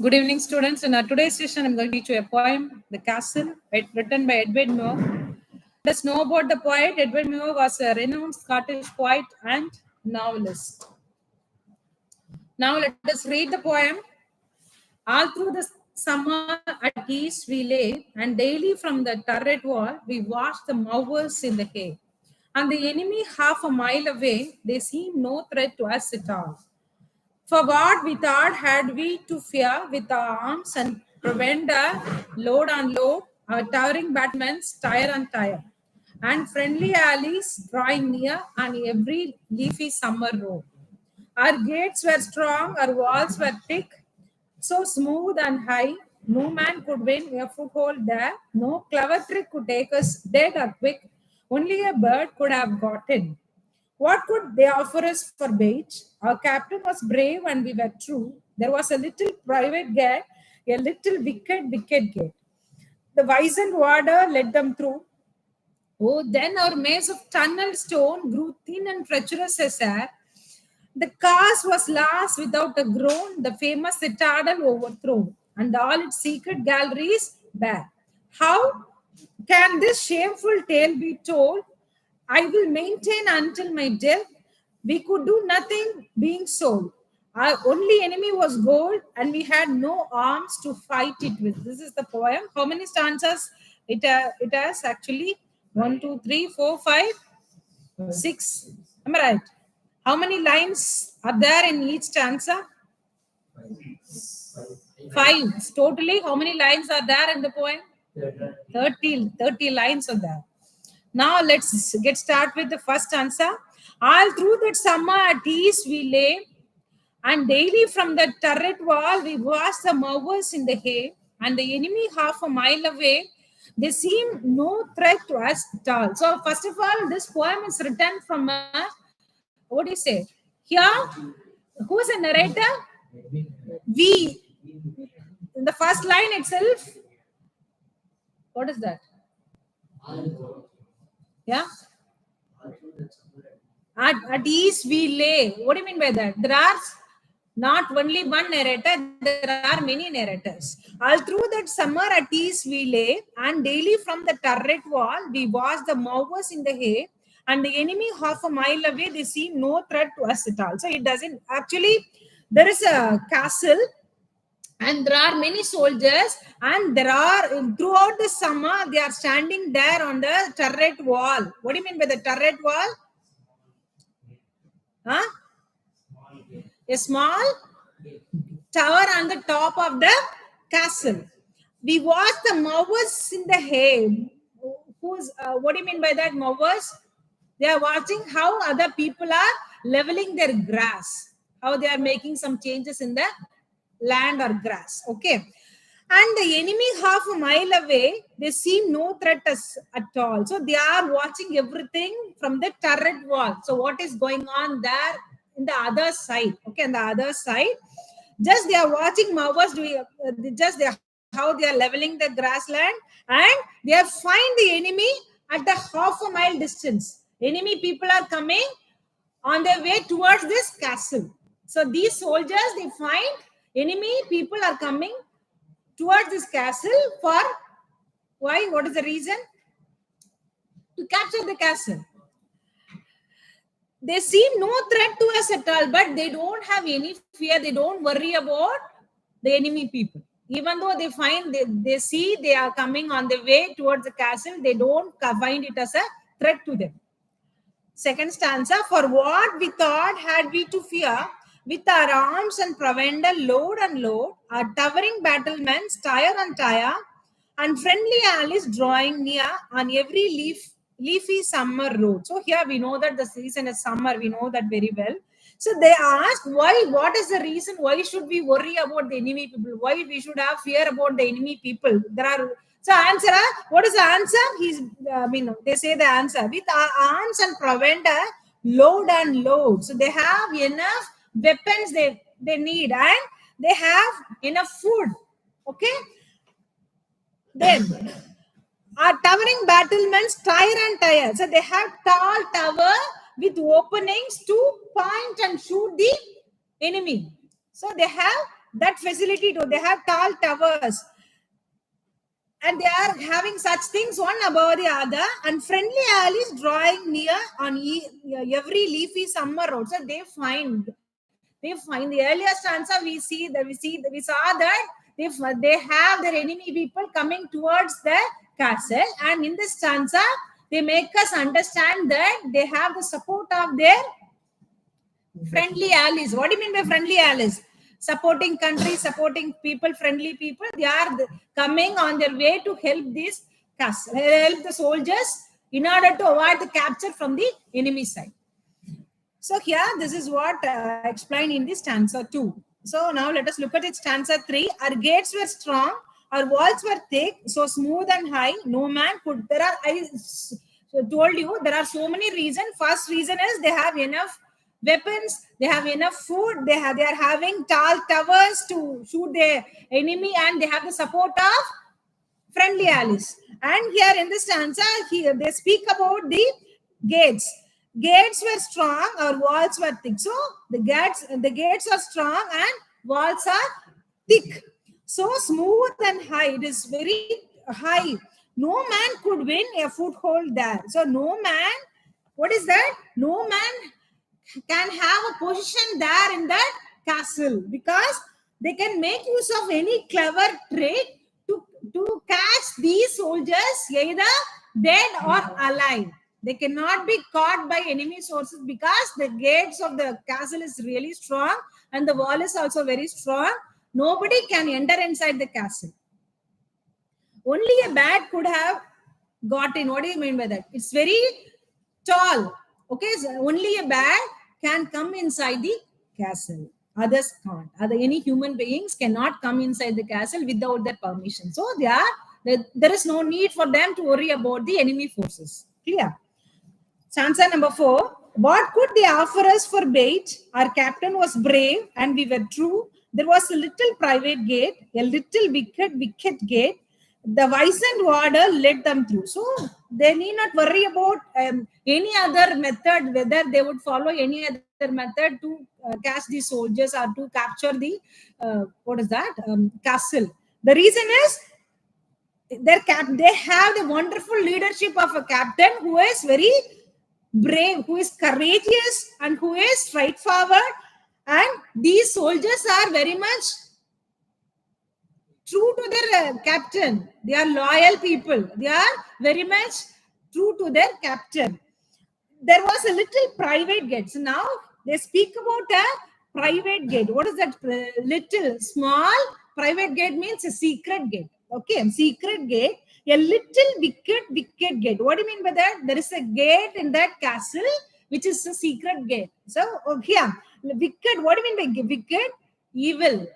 Good evening, students. In our today's session, I'm going to teach you a poem, The Castle, written by Edward Moore. Let us know about the poet. Edward Moore was a renowned Scottish poet and novelist. Now let us read the poem. All through the summer at ease we lay, and daily from the turret wall we watched the mowers in the hay. And the enemy half a mile away, they seemed no threat to us at all. For what we thought had we to fear with our arms and provender, load on load, our towering battlements, tire on tire, and friendly alleys drawing near on every leafy summer road. Our gates were strong, our walls were thick, so smooth and high, no man could win a foothold there. No clever trick could take us dead or quick. Only a bird could have got in. What could they offer us for bait? Our captain was brave and we were true. There was a little private gate, a little wicked gate. The wizened warder led them through. Oh, then our maze of tunnel stone grew thin and treacherous as air. The cast was last without a groan, the famous citadel overthrown, and all its secret galleries bare. How can this shameful tale be told? I will maintain until my death. We could do nothing being sold. Our only enemy was gold, and we had no arms to fight it with. This is the poem. How many stanzas it has actually? 1, 2, 3, 4, 5, 6. Am I right? How many lines are there in each stanza? 5. Totally, how many lines are there in the poem? 30 lines are there. Now let's get started with the first stanza. All through that summer at ease we lay, and daily from the turret wall we watched the mowers in the hay, and the enemy half a mile away. They seem no threat to us at all. So first of all, this poem is written from a, what do you say? Here, who is a narrator? We. In the first line itself, what is that? Yeah. At ease we lay. What do you mean by that? There are not only one narrator, there are many narrators. All through that summer at ease we lay, and daily from the turret wall we watched the mowers in the hay, and the enemy half a mile away, they seem no threat to us at all. So it doesn't actually, there is a castle and there are many soldiers, and there are throughout the summer they are standing there on the turret wall. What do you mean by the turret wall? Huh? A small tower on the top of the castle. We watch the mowers in the hay. What do you mean by that, mowers? They are watching how other people are leveling their grass, how they are making some changes in the land or grass. Okay. And the enemy half a mile away, they seem no threat at all. So they are watching everything from the turret wall. So what is going on there in the other side? Okay, on the other side, just they are watching mowers doing just they are, how they are leveling the grassland, and they have find the enemy at the half a mile distance. Enemy people are coming on their way towards this castle. So these soldiers, they find enemy people are coming towards this castle for why? What is the reason? To capture the castle. They seem no threat to us at all, but they don't have any fear. They don't worry about the enemy people. Even though they find, they see they are coming on the way towards the castle, they don't find it as a threat to them. Second stanza, for what we thought had we to fear, with our arms and provender load and load, our towering battlements tire on tire, and friendly alleys drawing near on every leafy summer road. So here we know that the season is summer, we know that very well. So they asked, why? What is the reason? Why should we worry about the enemy people? Why we should have fear about the enemy people? There are so answer. What is the answer? They say the answer with our arms and provender, load and load. So they have enough weapons they need, and they have enough food. Okay. Then our towering battlements, tire and tire. So they have tall tower with openings to point and shoot the enemy. So they have that facility too. They have tall towers, and they are having such things one above the other, and friendly alleys drawing near on every leafy summer road. So they find the earlier stanza. We saw that they have their enemy people coming towards the castle, and in this stanza they make us understand that they have the support of their friendly allies. What do you mean by friendly allies? Supporting country, supporting people, friendly people. They are coming on their way to help this castle, help the soldiers in order to avoid the capture from the enemy side. So here, this is what I explained in this stanza 2. So now let us look at it. Stanza 3. Our gates were strong, our walls were thick, so smooth and high, no man could. I told you there are so many reasons. First reason is they have enough weapons, they have enough food, they are having tall towers to shoot their enemy, and they have the support of friendly allies. And here in this stanza, here they speak about the gates. Gates were strong, our walls were thick. So the gates are strong and walls are thick. So smooth and high. It is very high. No man could win a foothold there. So no man, what is that? No man can have a position there in that castle, because they can make use of any clever trick to catch these soldiers either dead or alive. They cannot be caught by enemy sources because the gates of the castle is really strong and the wall is also very strong. Nobody can enter inside the castle. Only a bat could have got in. What do you mean by that? It's very tall. Okay, so only a bat can come inside the castle. Others can't. Any human beings cannot come inside the castle without their permission. So there is no need for them to worry about the enemy forces. Clear? Stanza number 4. What could they offer us for bait? Our captain was brave and we were true. There was a little private gate, a little wicket gate. The Viceroy warder led them through. So they need not worry about any other method, whether they would follow any other method to catch the soldiers or to capture the castle. The reason is they have the wonderful leadership of a captain who is very brave, who is courageous, and who is straightforward. And these soldiers are very much true to their captain. They are loyal people. They are very much true to their captain. There was a little private gate. So now they speak about a private gate. What is that? Little, small private gate means a secret gate. Okay, secret gate. A little wicket gate. What do you mean by that? There is a gate in that castle which is a secret gate. So here, wicked. What do you mean by wicked? Evil.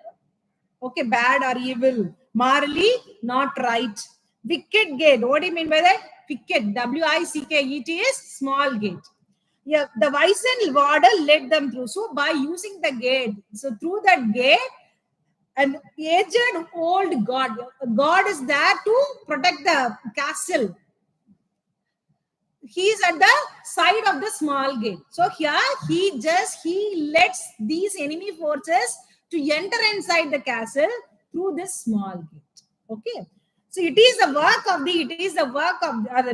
Okay, bad or evil. Morally not right. Wicket gate. What do you mean by that? Wicket. W-I-C-K-E-T is small gate. Yeah, the Viceroy warder led them through. So by using the gate, so through that gate, an aged old god is there to protect the castle. He is at the side of the small gate. So here he lets these enemy forces to enter inside the castle through this small gate. Okay, so it is the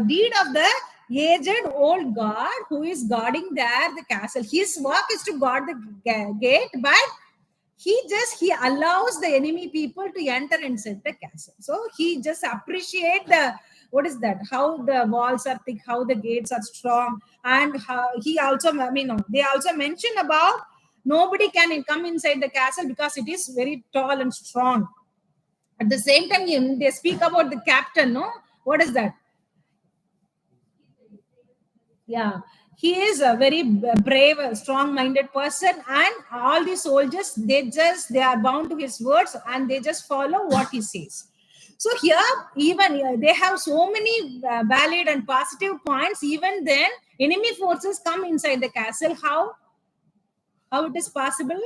deed of the aged old god who is guarding there the castle. His work is to guard the gate, but he allows the enemy people to enter inside the castle. So he just appreciate how the walls are thick, how the gates are strong, and how they also mention about nobody can come inside the castle because it is very tall and strong. At the same time, they speak about the captain. No, what is that? Yeah, he is a very brave, strong-minded person, and all the soldiers they are bound to his words and they just follow what he says. So here, even they have so many valid and positive points. Even then, enemy forces come inside the castle. How it is possible?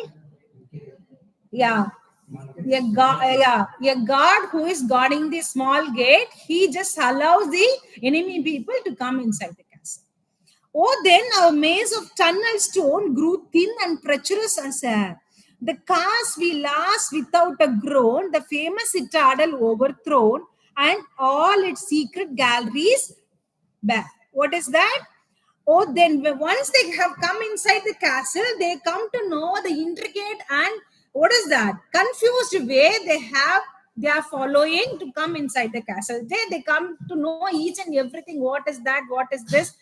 Yeah. A guard who is guarding the small gate, he just allows the enemy people to come inside the castle. Oh, then a maze of tunnel stone grew thin and treacherous as air. The cast we last without a groan, the famous citadel overthrown, and all its secret galleries bare. What is that? Oh, then once they have come inside the castle, they come to know the intricate and what is that? Confused way they are following to come inside the castle. They come to know each and everything. What is that? What is this?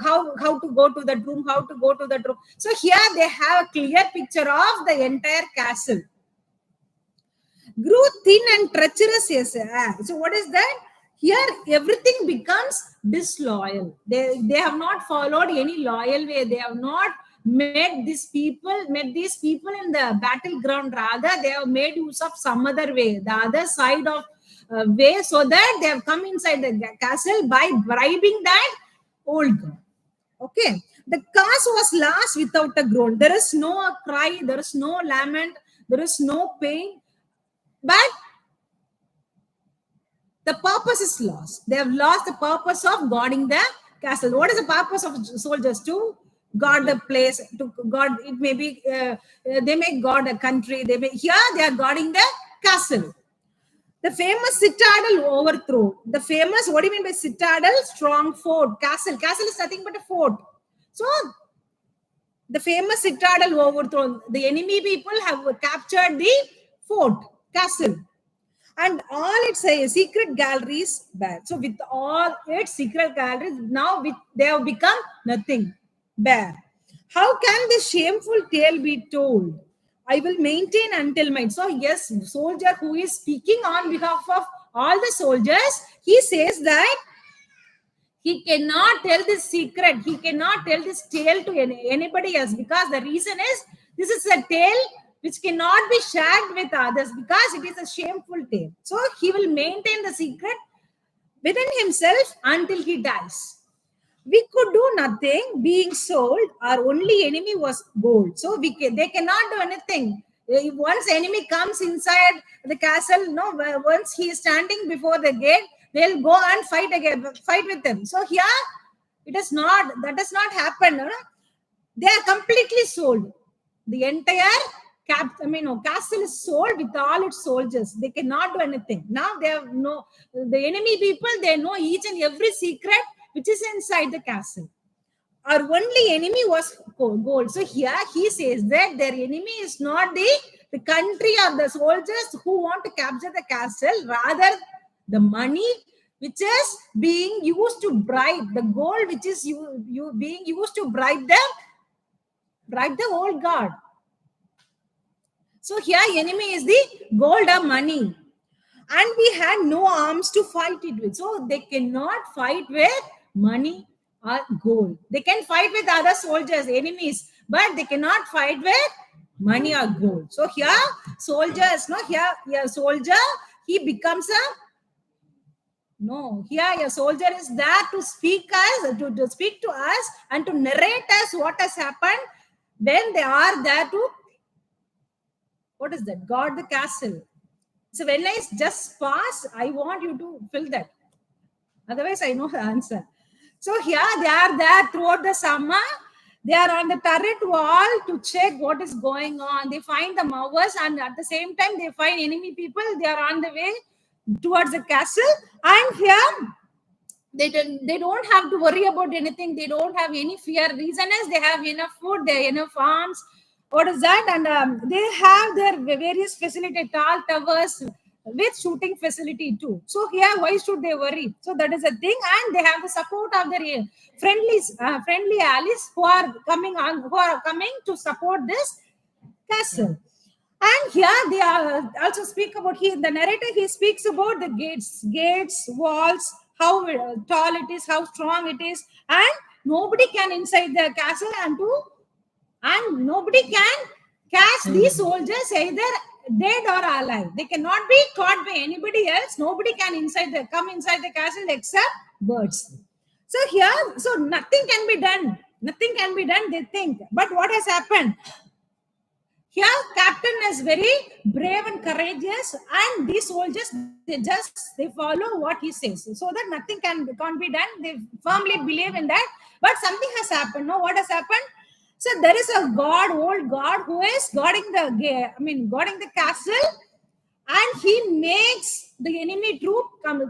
How to go to that room? How to go to that room? So here they have a clear picture of the entire castle. Grew thin and treacherous. Yes. So what is that? Here everything becomes disloyal. They have not followed any loyal way. They have not met these people in the battleground. Rather, they have made use of some other way, the other side of way, so that they have come inside the castle by bribing that old girl. Okay. The cast was lost without a groan. There is no cry, there is no lament, there is no pain. But the purpose is lost. They have lost the purpose of guarding the castle. What is the purpose of soldiers? To guard the place, to guard it. May be they may guard a country. Here they are guarding the castle. The famous citadel overthrown. The famous, what do you mean by citadel? Strong fort. Castle. Castle is nothing but a fort. So the famous citadel overthrown. The enemy people have captured the fort, castle, and all its secret galleries bare. So with all its secret galleries, now they have become nothing, bare. How can this shameful tale be told? I will maintain until my. So yes, soldier who is speaking on behalf of all the soldiers, he says that he cannot tell this secret. He cannot tell this tale to anybody else, because the reason is this is a tale which cannot be shared with others because it is a shameful tale. So he will maintain the secret within himself until he dies. We could do nothing, being sold. Our only enemy was gold. So they cannot do anything. Once enemy comes inside the castle, no, once he is standing before the gate, they'll go and fight with them. So here, that does not happen. No? They are completely sold. The entire castle is sold with all its soldiers. They cannot do anything. Now they have the enemy people, they know each and every secret which is inside the castle. Our only enemy was gold. So here he says that their enemy is not the country or the soldiers who want to capture the castle, rather the money which is being used to bribe, the gold which is being used to bribe the old guard. So here enemy is the gold or money. And we had no arms to fight it with. So they cannot fight with money or gold. They can fight with other soldiers, enemies, but they cannot fight with money or gold. So here soldiers, here soldier, he becomes here a soldier is there to speak to speak to us and to narrate us what has happened. Then they are there to, what is that? Guard the castle. So when I just pass, I want you to fill that. Otherwise, I know the answer. So here they are there throughout the summer. They are on the turret wall to check what is going on. They find the movers, and at the same time, they find enemy people. They are on the way towards the castle. And here, they don't have to worry about anything. They don't have any fear. Reason is they have enough food, they have enough arms. What is that? And they have their various facility, tall towers with shooting facility too. So here, why should they worry? So that is a thing, and they have the support of their friendly allies who are coming to support this castle. And here they are also speak about the narrator. He speaks about the gates, walls, how tall it is, how strong it is, and nobody can inside the castle and nobody can catch these soldiers either dead or alive. They cannot be caught by anybody else. Nobody can come inside the castle except birds. So here, nothing can be done. Nothing can be done, they think. But what has happened? Here, captain is very brave and courageous, and these soldiers, they follow what he says, so that nothing can't be done. They firmly believe in that. But something has happened. No, what has happened? So there is a god, old god, who is guarding the castle, and he makes the enemy troop come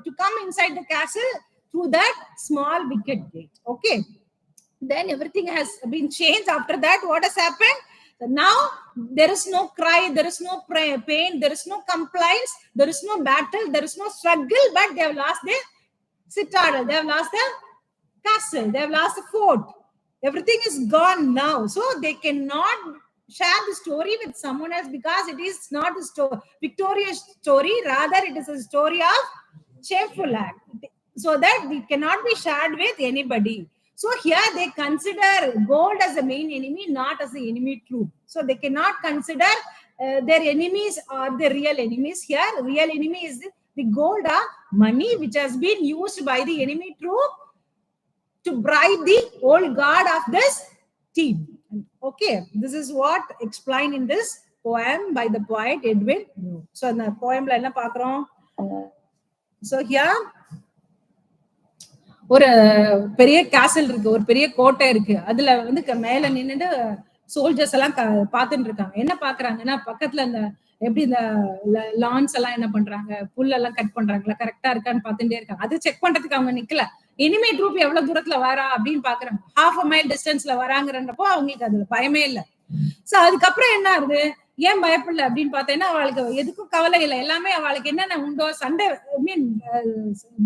inside the castle through that small wicket gate. Okay. Then everything has been changed. After that, what has happened? Now there is no cry, there is no pain, there is no compliance, there is no battle, there is no struggle, but they have lost their citadel, they have lost their castle, they have lost the fort. Everything is gone now. So they cannot share the story with someone else, because it is not a victorious story, rather it is a story of shameful act, so that it cannot be shared with anybody. So here they consider gold as the main enemy, not as the enemy troop. So they cannot consider their enemies or the real enemies. Here real enemy is the gold or money, which has been used by the enemy troop to bribe the old god of this team. Okay, this is what explained in this poem by the poet Edwin Muir. So in the poem la enna paakrom? So here ஒரு பெரிய கேசல் இருக்கு, ஒரு பெரிய கோட்டை இருக்கு. அதுல வந்து மேல நின்னுட்டு சோல்ஜர்ஸ் எல்லாம் பாத்துட்டு இருக்காங்க. என்ன பாக்குறாங்கன்னா, பக்கத்துல இந்த எப்படி இந்த லான்ஸ் எல்லாம் என்ன பண்றாங்க, புல்லெல்லாம் கட் பண்றாங்களா, கரெக்டா இருக்கான்னு பாத்துட்டே இருக்காங்க. அது செக் பண்றதுக்கு அவங்க நிக்கல. எனிமி ட்ரூப் எவ்வளவு தூரத்துல வரா அப்படின்னு பாக்குறாங்க. 1/2 மைல் டிஸ்டன்ஸ்ல வராங்கிறப்போ அவங்களுக்கு அதுல பயமே இல்லை. சோ அதுக்கப்புறம் என்ன ஆகுது, ஏன் பயப்படல அப்படின்னு பார்த்தேன்னா, அவளுக்கு எதுக்கும் கவலை இல்லை. எல்லாமே அவளுக்கு என்னென்ன உண்டோ, சண்டை மீன்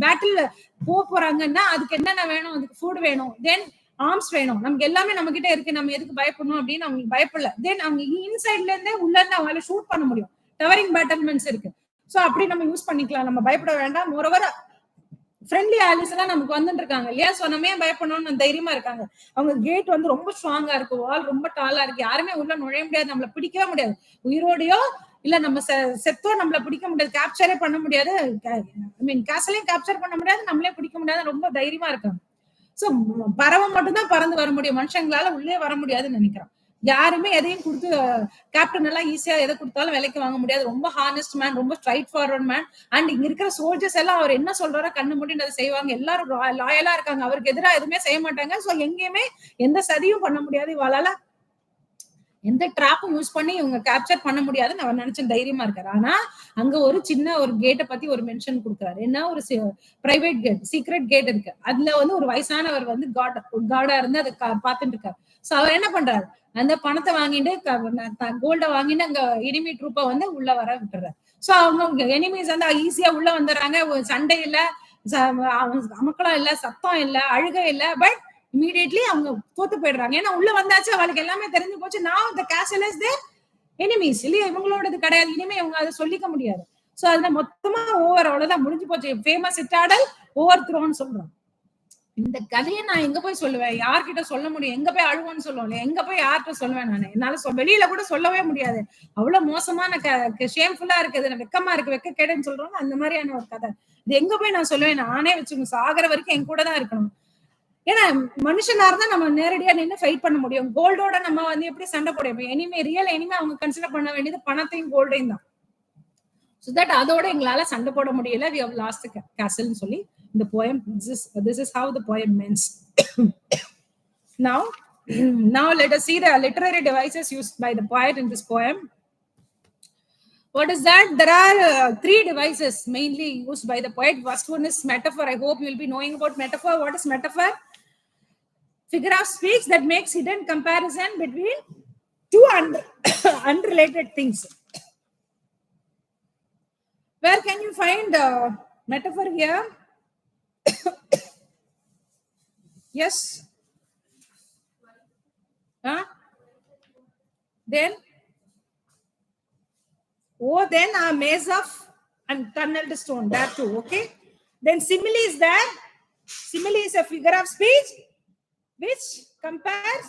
பேட்டில் போறாங்கன்னா அதுக்கு என்னென்ன வேணும், அதுக்கு ஃபுட் வேணும், தென் ஆர்ம்ஸ் வேணும், நமக்கு எல்லாமே நம்ம கிட்ட இருக்கு, நம்ம எதுக்கு பயப்படணும் அப்படின்னு அவங்களுக்கு பயப்படல. தென் அவங்க இன்சைட்ல இருந்தே உள்ள இருந்து அவங்களால ஷூட் பண்ண முடியும். டவரிங் பேட்டல்மெண்ட்ஸ் இருக்கு. சோ அப்படி நம்ம யூஸ் பண்ணிக்கலாம், நம்ம பயப்பட வேண்டாம். மோரோவர் ஃப்ரெண்ட்லி ஆலிஸ் எல்லாம் நமக்கு வந்துட்டு இருக்காங்க இல்லையா, சோ நம்ம ஏன் பயப்படணும்னு தைரியமா இருக்காங்க. அவங்க கேட் வந்து ரொம்ப ஸ்ட்ராங்கா இருக்கு, வால் ரொம்ப டாலா இருக்கு, யாருமே உள்ள நுழைய முடியாது, நம்மள பிடிக்கவே முடியாது. உயிரோடையோ இல்ல நம்ம செத்தோ நம்மள பிடிக்க முடியாது, கேப்சரே பண்ண முடியாது. கேசலையும் கேப்சர் பண்ண முடியாது, நம்மளே பிடிக்க முடியாது. ரொம்ப தைரியமா இருக்காங்க. சோ பறவை மட்டும்தான் பறந்து வர முடியும், மனுஷங்களால உள்ளே வர முடியாதுன்னு நினைக்கிறேன். யாருமே எதையும் கொடுத்து கேப்டன் எல்லாம் ஈஸியா எதை கொடுத்தாலும் விலைக்கு வாங்க முடியாது. ரொம்ப ஹானஸ்ட் மேன், ரொம்ப ஸ்ட்ரைட் ஃபார்வர்ட் மேன். அண்ட் இங்க இருக்கிற சோல்ஜர்ஸ் எல்லாம் அவர் என்ன சொல்றாரோ கண்ணு மூடின்னு அதை செய்வாங்க. எல்லாரும் லாயலா இருக்காங்க, அவருக்கு எதிராக எதுவுமே செய்ய மாட்டாங்க. சோ எங்கேயுமே எந்த சதியும் பண்ண முடியாது, இவாளால எந்த ட்ராப்பும் யூஸ் பண்ணி இவங்க கேப்சர் பண்ண முடியாதுன்னு அவர் நினைச்சு தைரியமா இருக்காரு. ஆனா அங்க ஒரு சின்ன ஒரு கேட்டை பத்தி ஒரு மென்ஷன் கொடுக்குறாரு. என்ன, ஒரு பிரைவேட் கேட், சீக்ரெட் கேட் இருக்கு. அதுல வந்து ஒரு வயசானவர் வந்து காடா இருந்து அதை பார்த்துட்டு இருக்காரு. சோ அவர் என்ன பண்றாரு, அந்த பணத்தை வாங்கிட்டு கோல்ட வாங்கிட்டு அங்க எனிமி ட்ரூப்பை வந்து உள்ள வர விட்டுறாரு. சோ அவங்க எனிமீஸ் வந்து ஈஸியா உள்ள வந்துடுறாங்க. சண்டை இல்ல, அமக்களம் இல்ல, சத்தம் இல்ல, அழுகை இல்ல, பட் இமீடியட்லி அவங்க தோத்து போயிடுறாங்க. ஏன்னா உள்ள வந்தாச்சு, அவளுக்கு எல்லாமே தெரிஞ்சு போச்சு. now the castle is their enemies இல்லையா, இவங்களோடது கிடையாது, இனிமே இவங்க அதை சொல்லிக்க முடியாது. சோ அதுல மொத்தமா ஓவர், அவ்வளவுதான், முடிஞ்சு போச்சு. ஃபேமஸ் சிட்டாடல் ஓவர் த்ரோன்னு சொல்றோம். இந்த கதையை நான் எங்க போய் சொல்லுவேன், யார்கிட்ட சொல்ல முடியும், எங்க போய் அழுவோன்னு சொல்லுவோம், எங்க போய் யார்கிட்ட சொல்லுவேன் நான், என்னால வெளியில கூட சொல்லவே முடியாது. அவ்வளவு மோசமான ஷேம்ஃபுல்லா இருக்குது, வெக்கமா இருக்கு, வெக்க கேடுன்னு சொல்றோம். அந்த மாதிரியான ஒரு கதை. இது எங்க போய் நான் சொல்லுவேன், நானே வச்சுக்கணும், சாகர வரைக்கும் என் கூட தான் இருக்கணும். ஏன்னா மனுஷனா இருந்தா நம்ம நேரடியா நின்று ஃபைட் பண்ண முடியும். கோல்டோட நம்ம வந்து எப்படி சண்டை போட முடியும்? எனிமே ரியல் எனிமே அவங்க கன்சிடர் பண்ண வேண்டியது பணத்தையும் கோல்டையும் தான். So that அதோட எங்களால சண்டை போட முடியல, we have lost the castle ன்னு சொல்லி இந்த poem, this is how the poem ends. Now let us see the literary devices used by the poet in this poem. What is that? There are 3 devices mainly used by the poet. First one is metaphor. I hope you will be knowing about metaphor. What is metaphor? Figure of speech that makes hidden comparison between two unrelated things. Where can you find metaphor here? Yes. Then a maze of and tunneled stone, that too. Okay. Then simile is there. Simile is a figure of speech which compares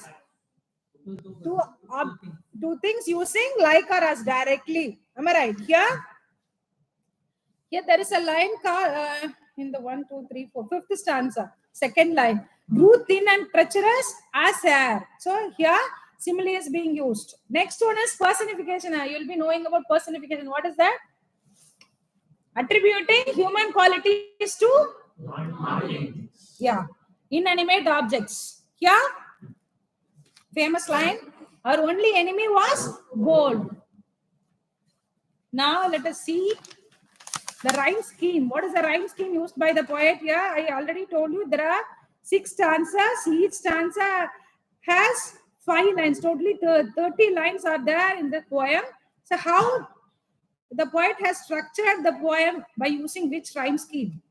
two things using like or as directly. Am I right? Here there is a line called in the 1, 2, 3, 4, 5th stanza, second line. Grew thin and treacherous as air. So here simile is being used. Next one is personification. You will be knowing about personification. What is that? Attributing human qualities to inanimate objects. Here Famous line. Our only enemy was gold. Now let us see the rhyme scheme. What is the rhyme scheme used by the poet here? I already told you there are 6 stanzas. Each stanza has 5 lines. Totally 30 lines are there in the poem. So how the poet has structured the poem by using which rhyme scheme?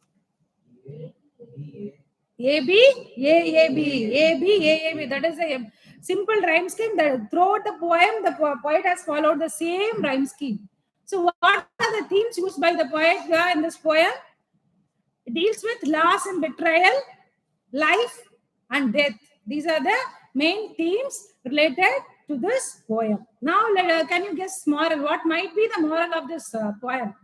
A B A A B A B A A B. That is a simple rhyme scheme. That throughout the poem, the poet has followed the same rhyme scheme. So, what are the themes used by the poet here in this poem? It deals with loss and betrayal, life and death. These are the main themes related to this poem. Now, can you guess moral? What might be the moral of this poem?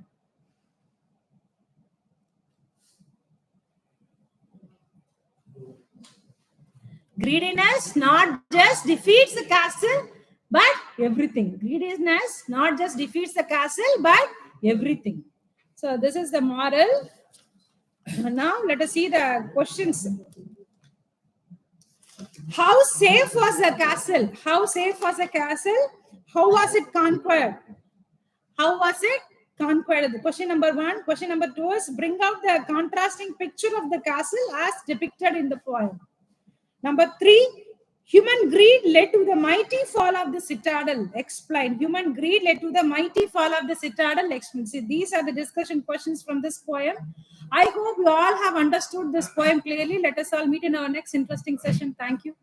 Greediness not just defeats the castle, but everything. Greediness not just defeats the castle, but everything. So, this is the moral. Now, let us see the questions. How safe was the castle? How safe was the castle? How was it conquered? How was it conquered? Question number 1. Question number 2 is bring out the contrasting picture of the castle as depicted in the poem. Number 3, human greed led to the mighty fall of the citadel. Explain. Human greed led to the mighty fall of the citadel. Explain. See, these are the discussion questions from this poem. I hope you all have understood this poem clearly. Let us all meet in our next interesting session. Thank you.